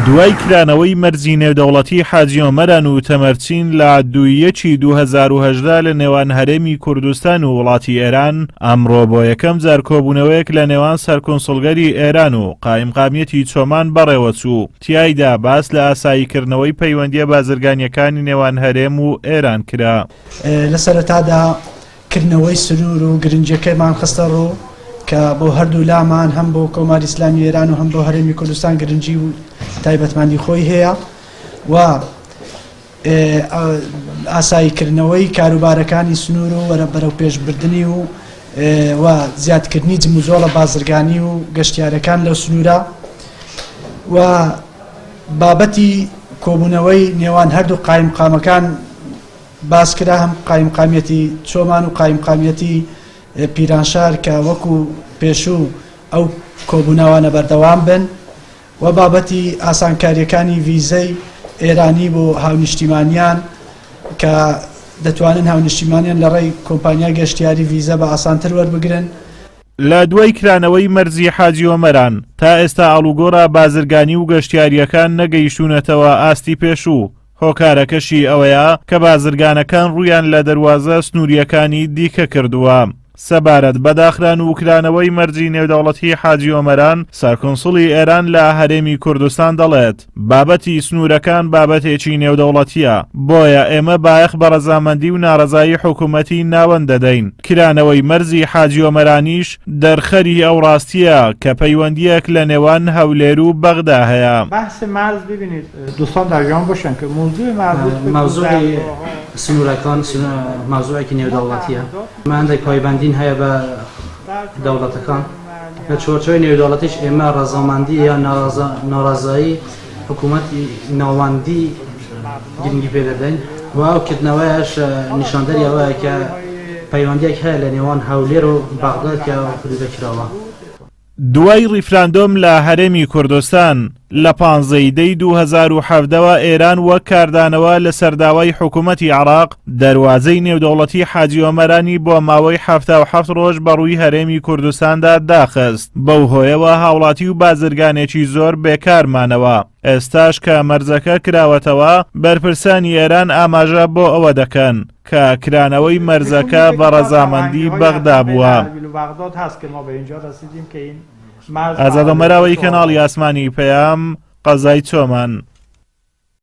دوای کرانەوەی مەرجی نێودەوڵەتی حاجی عومەران و تەمەرچین لە 2018 لە نێوان هەرێمی کوردستان و وڵاتی ئێران، ئەمڕۆ بۆ یەکەم جار کۆبوونەوەیەک لە نێوان سەرکۆنسڵگەری ئێران و قایمقامیەتی چۆمان بەڕێوە چوو. تیایدا باس لە ئاساییکردنەوەی پەیوەندیە بازرگانیەکانی نێوان هەرێم و ئێران کرا. لە سەرەتادا کردنەوەی سنوور و گرنجەکەیمان خستە ڕوو کە بۆ هەردوو لامان هەم بۆ کۆماری ئیسلامی ئێران و هەم بۆ هەرێمی کوردستان گرنگی و تایبەتمەندی خۆی هەیە و ئاساییکردنەوەی کاروبارەکانی سنوور و وەرە بەرەو پێشبردننی و زیادکردنی جموزۆڵە بازرگانی و گەشتیارەکان لەو سنوورە و بابەتی کۆبوونەوەی نێوان هەردوو قایمقامەکان باس کرا، هەم قایمقامیەتی چۆمان و قایمقامیەتی پیرانشار کە وەکو پێشوو ئەو کۆبوونەوانە بەردەوام بن و بابەتی ئاسانکاریەکانی ڤیزەی ئێرانی بۆ هاونیشتیمانیان کە دەتوانن هاونیشتیمانیان لە ڕێی کۆمپانیا گەشتیاری ڤیزە بە ئاسانتر وەربگرن. لە دوای کرانەوەی مەرجی حاجی عومەران تا ئێستا ئاڵوگۆڕە بازرگانی و گەشتیاریەکان نەگەیشتوونەتەوە ئاستی پێشوو. هۆکارەکەشی ئەوەیە کە بازرگانەکان ڕوویان لە دەواازە سنووریەکانی دیکە کردووە. سەبارەت بەداخران و کرانەوەی مەرجی نێودەوڵەتی حاجی عومەران، سەرکۆنسڵی ئێران لە هەرێمی کوردستان دەڵێت بابەتی سنوورەکان بابەتێکی نێودەوڵەتیە، بۆیە ئێمە بایەخ بە ڕەزامەندی و ناڕەزایی حکوومەتی ناوەند دەدەین. کرانەوەی مەرجی حاجی عومەرانیش دەرخەری ئەو ڕاستیە کە پەیوەندیەک لە نێوان هەولێر و بەغدا هەیە. بحث مرز ببینید دوستان در جان باشن که موضوع مربوط به موضوع سنوورەکان موضوعێکی نێودەوڵەتیە. ماندەی پایبەندین هەیە بە دەوڵەتەکان لە چۆرچۆی نێودەوڵەتیش ئێمە ڕەزامەندی یا ناڕەزایی حکوومەتی ناوەندی گرنگی پێ دەدەین و ئەو کردنەوەیش نیشاندەری ئەوەیە کە پەیوەندیەک هەیە لە نێوان هەولێر و بەغدا کە دەکراوە. دوای ڕیفراندۆم لە هەرێمی کوردستان لە 15 دەی 2017ەوە ئێران وەک کاردانەوە لە سەرداوای حکوومەتی عێراق دەواازەی نێودەوڵەتی حاجی عومەرانی بۆ ماوەی 77 ڕۆژ بەڕووی هەرێمی کوردستاندا داخست. بەو هۆیەوە هاوڵاتی و بازرگانێکی زۆر بێکارمانەوە. ئێستاش کە مەرجەکە کراوەتەوە بەرپرسانی ئێران ئاماژە بۆ ئەوە دەکەن کە کرانەوەی مەرجەکە بە ڕەزامەندی بەغدا بووە. ئازاد عومەراوی کەناڵی ئاسمانی پەیام، قەزای چۆمان.